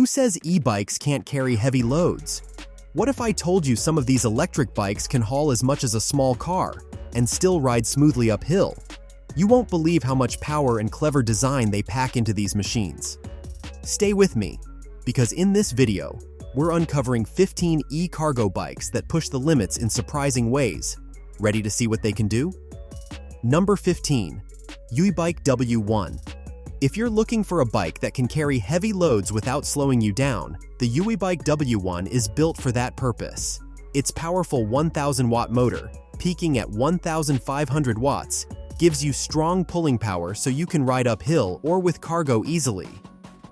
Who says e-bikes can't carry heavy loads? What if I told you some of these electric bikes can haul as much as a small car and still ride smoothly uphill? You won't believe how much power and clever design they pack into these machines. Stay with me, because in this video, we're uncovering 15 e-cargo bikes that push the limits in surprising ways. Ready to see what they can do? Number 15. Euybike W1. If you're looking for a bike that can carry heavy loads without slowing you down, the Euybike W1 is built for that purpose. Its powerful 1,000-watt motor, peaking at 1,500 watts, gives you strong pulling power so you can ride uphill or with cargo easily.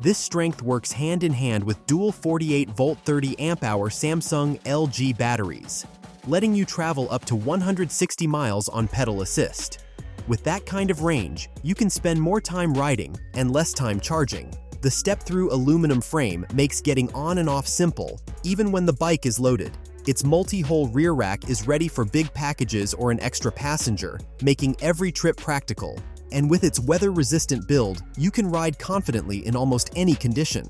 This strength works hand-in-hand with dual 48-volt 30-amp-hour Samsung LG batteries, letting you travel up to 160 miles on pedal assist. With that kind of range, you can spend more time riding and less time charging. The step-through aluminum frame makes getting on and off simple, even when the bike is loaded. Its multi-hole rear rack is ready for big packages or an extra passenger, making every trip practical. And with its weather-resistant build, you can ride confidently in almost any condition.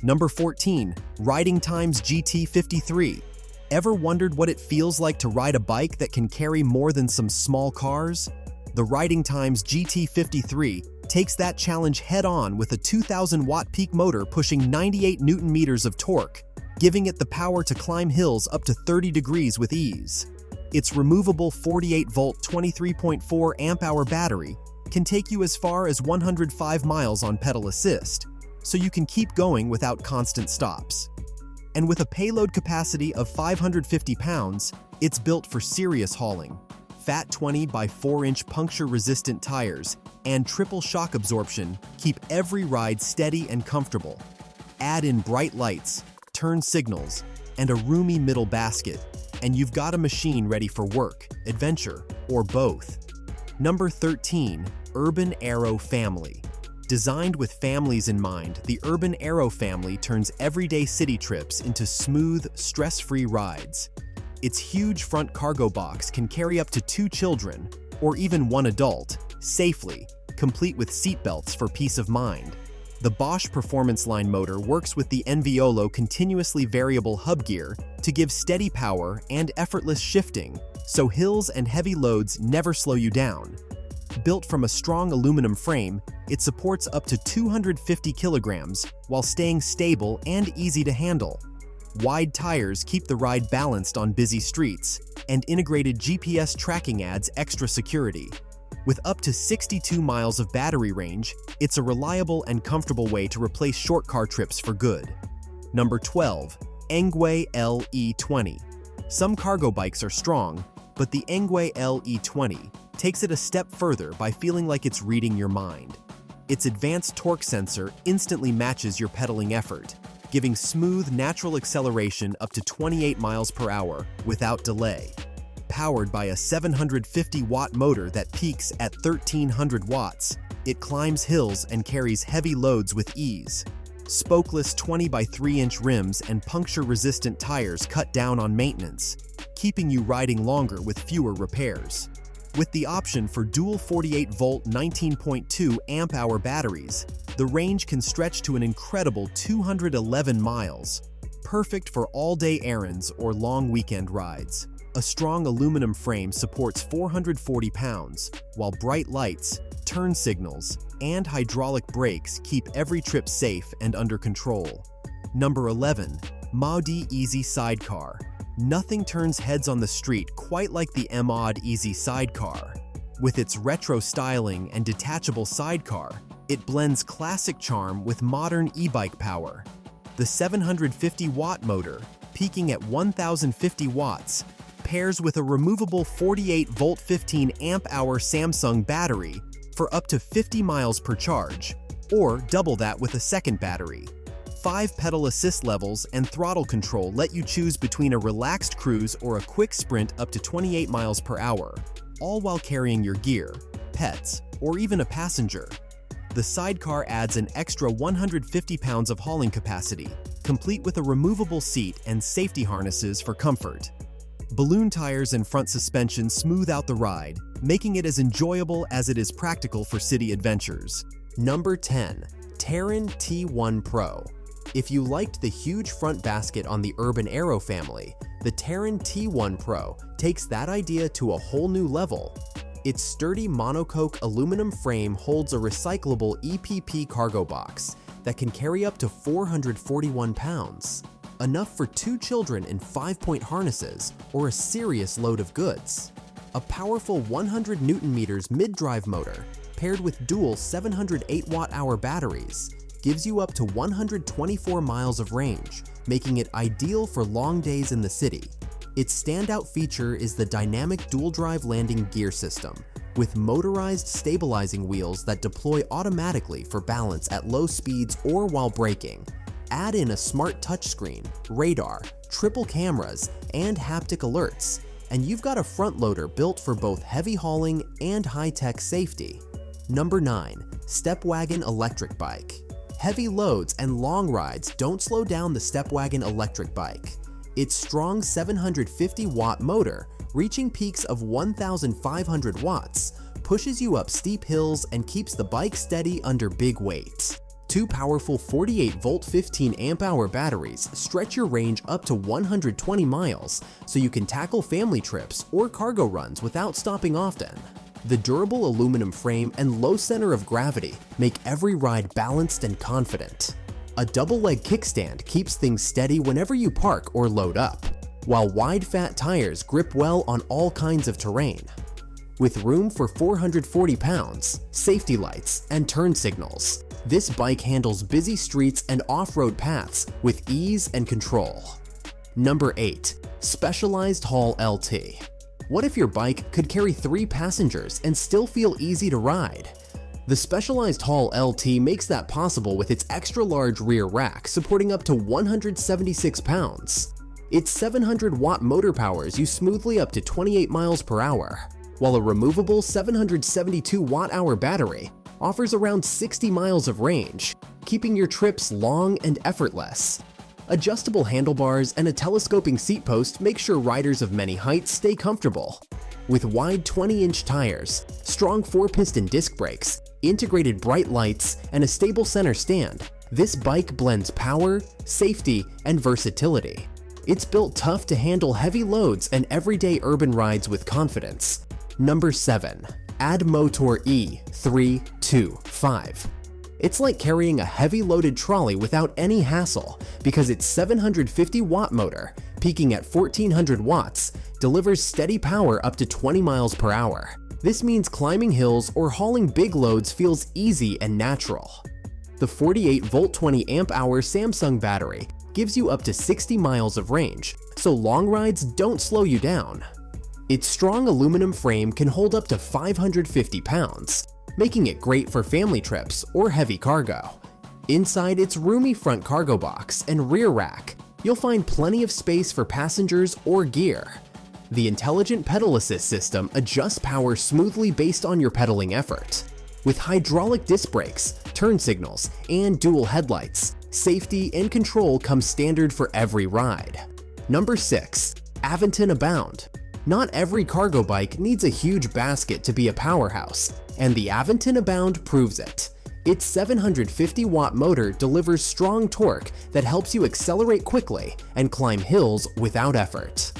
Number 14. Riding Times GT53. Ever wondered what it feels like to ride a bike that can carry more than some small cars? The Riding Times GT53 takes that challenge head-on with a 2,000-watt peak motor pushing 98 Newton-meters of torque, giving it the power to climb hills up to 30 degrees with ease. Its removable 48-volt 23.4 amp-hour battery can take you as far as 105 miles on pedal assist, so you can keep going without constant stops. And with a payload capacity of 550 pounds, it's built for serious hauling. Fat 20 by 4-inch puncture-resistant tires and triple shock absorption keep every ride steady and comfortable. Add in bright lights, turn signals, and a roomy middle basket, and you've got a machine ready for work, adventure, or both. Number 13. Urban Aero Family. Designed with families in mind, the Urban Aero family turns everyday city trips into smooth, stress-free rides. Its huge front cargo box can carry up to 2 children, or even 1 adult, safely, complete with seatbelts for peace of mind. The Bosch Performance Line motor works with the NVOLO continuously variable hub gear to give steady power and effortless shifting, so hills and heavy loads never slow you down. Built from a strong aluminum frame, it supports up to 250 kilograms while staying stable and easy to handle. Wide tires keep the ride balanced on busy streets, and integrated GPS tracking adds extra security. With up to 62 miles of battery range, it's a reliable and comfortable way to replace short car trips for good. Number 12. Engwe LE20. Some cargo bikes are strong, but the Engwe LE20 takes it a step further by feeling like it's reading your mind. Its advanced torque sensor instantly matches your pedaling effort, giving smooth, natural acceleration up to 28 miles per hour without delay. Powered by a 750-watt motor that peaks at 1,300 watts, it climbs hills and carries heavy loads with ease. Spokeless 20 by 3-inch rims and puncture-resistant tires cut down on maintenance, keeping you riding longer with fewer repairs. With the option for dual 48-volt 19.2 amp-hour batteries, the range can stretch to an incredible 211 miles, perfect for all-day errands or long weekend rides. A strong aluminum frame supports 440 pounds, while bright lights, turn signals, and hydraulic brakes keep every trip safe and under control. Number 11. Mod Easy Sidecar. Nothing turns heads on the street quite like the Mod Easy Sidecar. With its retro styling and detachable sidecar, it blends classic charm with modern e-bike power. The 750-watt motor, peaking at 1,050 watts, pairs with a removable 48-volt 15-amp-hour Samsung battery for up to 50 miles per charge, or double that with a second battery. 5 pedal assist levels and throttle control let you choose between a relaxed cruise or a quick sprint up to 28 miles per hour, all while carrying your gear, pets, or even a passenger. The sidecar adds an extra 150 pounds of hauling capacity, complete with a removable seat and safety harnesses for comfort. Balloon tires and front suspension smooth out the ride, making it as enjoyable as it is practical for city adventures. Number 10. Tarran T1 Pro. If you liked the huge front basket on the Urban Aero family, the Tarran T1 Pro takes that idea to a whole new level. Its sturdy monocoque aluminum frame holds a recyclable EPP cargo box that can carry up to 441 pounds, enough for 2 children in 5-point harnesses or a serious load of goods. A powerful 100 Nm mid-drive motor paired with dual 708 watt-hour batteries gives you up to 124 miles of range, making it ideal for long days in the city. Its standout feature is the dynamic dual-drive landing gear system, with motorized stabilizing wheels that deploy automatically for balance at low speeds or while braking. Add in a smart touchscreen, radar, triple cameras, and haptic alerts, and you've got a front loader built for both heavy hauling and high-tech safety. Number 9. Stepwagon Electric Bike. Heavy loads and long rides don't slow down the Stepwagon electric bike. Its strong 750-watt motor, reaching peaks of 1,500 watts, pushes you up steep hills and keeps the bike steady under big weights. 2 powerful 48-volt 15-amp-hour batteries stretch your range up to 120 miles, so you can tackle family trips or cargo runs without stopping often. The durable aluminum frame and low center of gravity make every ride balanced and confident. A double-leg kickstand keeps things steady whenever you park or load up, while wide fat tires grip well on all kinds of terrain. With room for 440 pounds, safety lights, and turn signals, this bike handles busy streets and off-road paths with ease and control. Number 8. Specialized Haul LT. What if your bike could carry 3 passengers and still feel easy to ride? The Specialized Haul LT makes that possible with its extra-large rear rack supporting up to 176 pounds. Its 700-watt motor powers you smoothly up to 28 miles per hour, while a removable 772 watt-hour battery offers around 60 miles of range, keeping your trips long and effortless. Adjustable handlebars and a telescoping seat post make sure riders of many heights stay comfortable. With wide 20-inch tires, strong 4-piston disc brakes, integrated bright lights, and a stable center stand, this bike blends power, safety, and versatility. It's built tough to handle heavy loads and everyday urban rides with confidence. Number 7. ADDMOTOR E325. It's like carrying a heavy loaded trolley without any hassle because its 750-watt motor, peaking at 1400 watts, delivers steady power up to 20 miles per hour. This means climbing hills or hauling big loads feels easy and natural. The 48-volt 20-amp-hour Samsung battery gives you up to 60 miles of range, so long rides don't slow you down. Its strong aluminum frame can hold up to 550 pounds, making it great for family trips or heavy cargo. Inside its roomy front cargo box and rear rack, you'll find plenty of space for passengers or gear. The intelligent pedal assist system adjusts power smoothly based on your pedaling effort. With hydraulic disc brakes, turn signals, and dual headlights, safety and control come standard for every ride. Number 6. Aventon Abound. Not every cargo bike needs a huge basket to be a powerhouse, and the Aventon Abound proves it. Its 750-watt motor delivers strong torque that helps you accelerate quickly and climb hills without effort.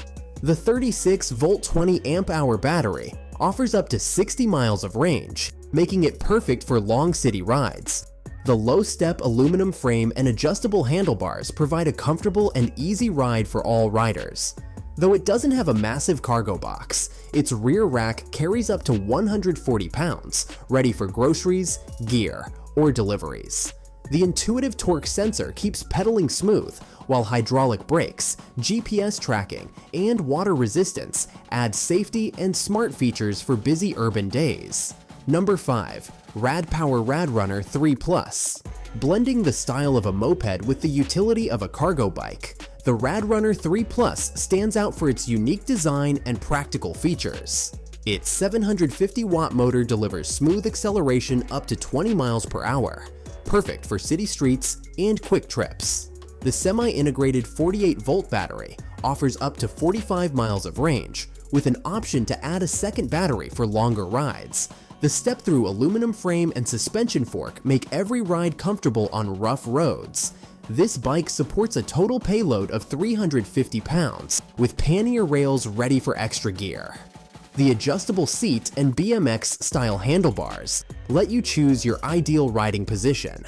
The 36-volt 20-amp-hour battery offers up to 60 miles of range, making it perfect for long city rides. The low-step aluminum frame and adjustable handlebars provide a comfortable and easy ride for all riders. Though it doesn't have a massive cargo box, its rear rack carries up to 140 pounds, ready for groceries, gear, or deliveries. The intuitive torque sensor keeps pedaling smooth, while hydraulic brakes, GPS tracking, and water resistance add safety and smart features for busy urban days. Number 5. RadPower RadRunner 3 Plus. Blending the style of a moped with the utility of a cargo bike, the RadRunner 3 Plus stands out for its unique design and practical features. Its 750-watt motor delivers smooth acceleration up to 20 miles per hour, perfect for city streets and quick trips. The semi-integrated 48-volt battery offers up to 45 miles of range, with an option to add a second battery for longer rides. The step-through aluminum frame and suspension fork make every ride comfortable on rough roads. This bike supports a total payload of 350 pounds, with pannier rails ready for extra gear. The adjustable seat and BMX-style handlebars let you choose your ideal riding position.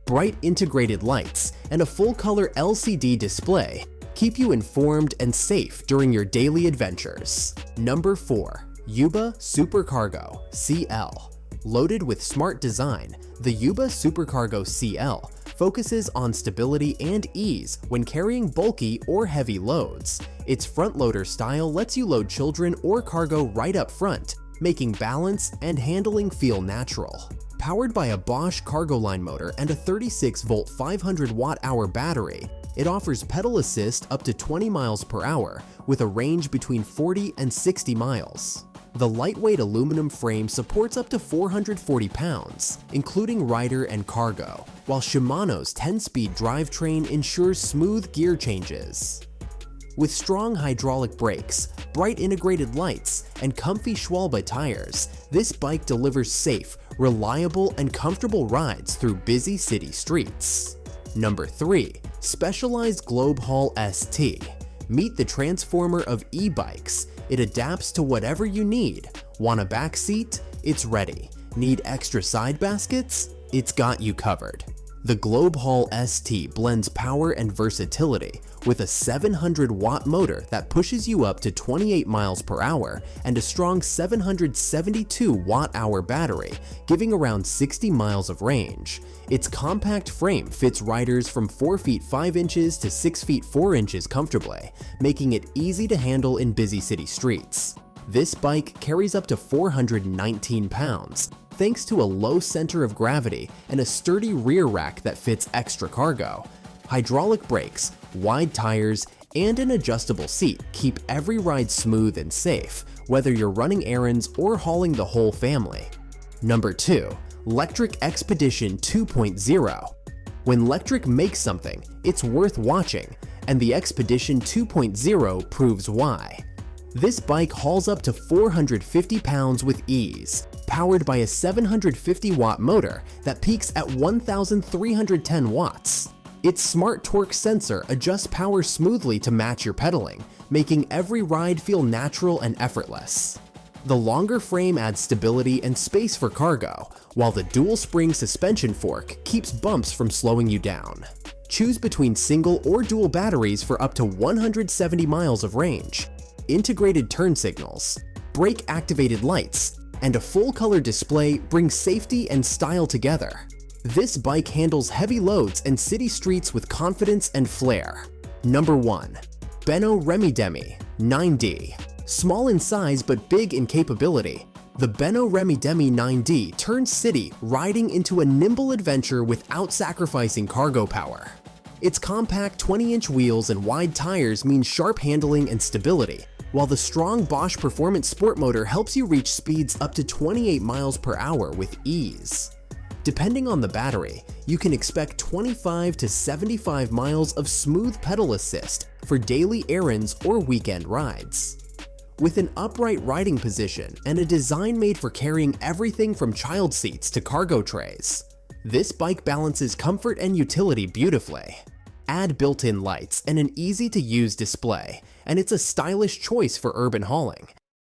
Bright integrated lights and a full-color LCD display keep you informed and safe during your daily adventures. Number 4. Yuba Supercargo CL. Loaded with smart design, the Yuba Supercargo CL focuses on stability and ease when carrying bulky or heavy loads. Its front-loader style lets you load children or cargo right up front, making balance and handling feel natural. Powered by a Bosch cargo line motor and a 36-volt 500-watt-hour battery, it offers pedal assist up to 20 miles per hour with a range between 40 and 60 miles. The lightweight aluminum frame supports up to 440 pounds, including rider and cargo, while Shimano's 10-speed drivetrain ensures smooth gear changes. With strong hydraulic brakes, bright integrated lights, and comfy Schwalbe tires, this bike delivers safe, reliable, and comfortable rides through busy city streets. Number 3. Specialized Globe Haul ST. Meet the transformer of e-bikes. It adapts to whatever you need. Want a back seat? It's ready. Need extra side baskets? It's got you covered. The Globe Haul ST blends power and versatility with a 700-watt motor that pushes you up to 28 miles per hour and a strong 772-watt-hour battery, giving around 60 miles of range. Its compact frame fits riders from 4 feet 5 inches to 6 feet 4 inches comfortably, making it easy to handle in busy city streets. This bike carries up to 419 pounds, thanks to a low center of gravity and a sturdy rear rack that fits extra cargo. Hydraulic brakes, wide tires, and an adjustable seat keep every ride smooth and safe, whether you're running errands or hauling the whole family. Number 2. Lectric XPedition 2.0. When Lectric makes something, it's worth watching, and the XPedition 2.0 proves why. This bike hauls up to 450 pounds with ease, powered by a 750-watt motor that peaks at 1,310 watts. Its smart torque sensor adjusts power smoothly to match your pedaling, making every ride feel natural and effortless. The longer frame adds stability and space for cargo, while the dual-spring suspension fork keeps bumps from slowing you down. Choose between single or dual batteries for up to 170 miles of range. Integrated turn signals, brake-activated lights, and a full-color display bring safety and style together. This bike handles heavy loads and city streets with confidence and flair. Number 1. Benno RemiDemi 9D. Small in size but big in capability, the Benno RemiDemi 9D turns city riding into a nimble adventure without sacrificing cargo power. Its compact 20-inch wheels and wide tires mean sharp handling and stability, while the strong Bosch performance sport motor helps you reach speeds up to 28 miles per hour with ease. Depending on the battery, you can expect 25 to 75 miles of smooth pedal assist for daily errands or weekend rides. With an upright riding position and a design made for carrying everything from child seats to cargo trays, this bike balances comfort and utility beautifully. Add built-in lights and an easy-to-use display, and it's a stylish choice for urban hauling,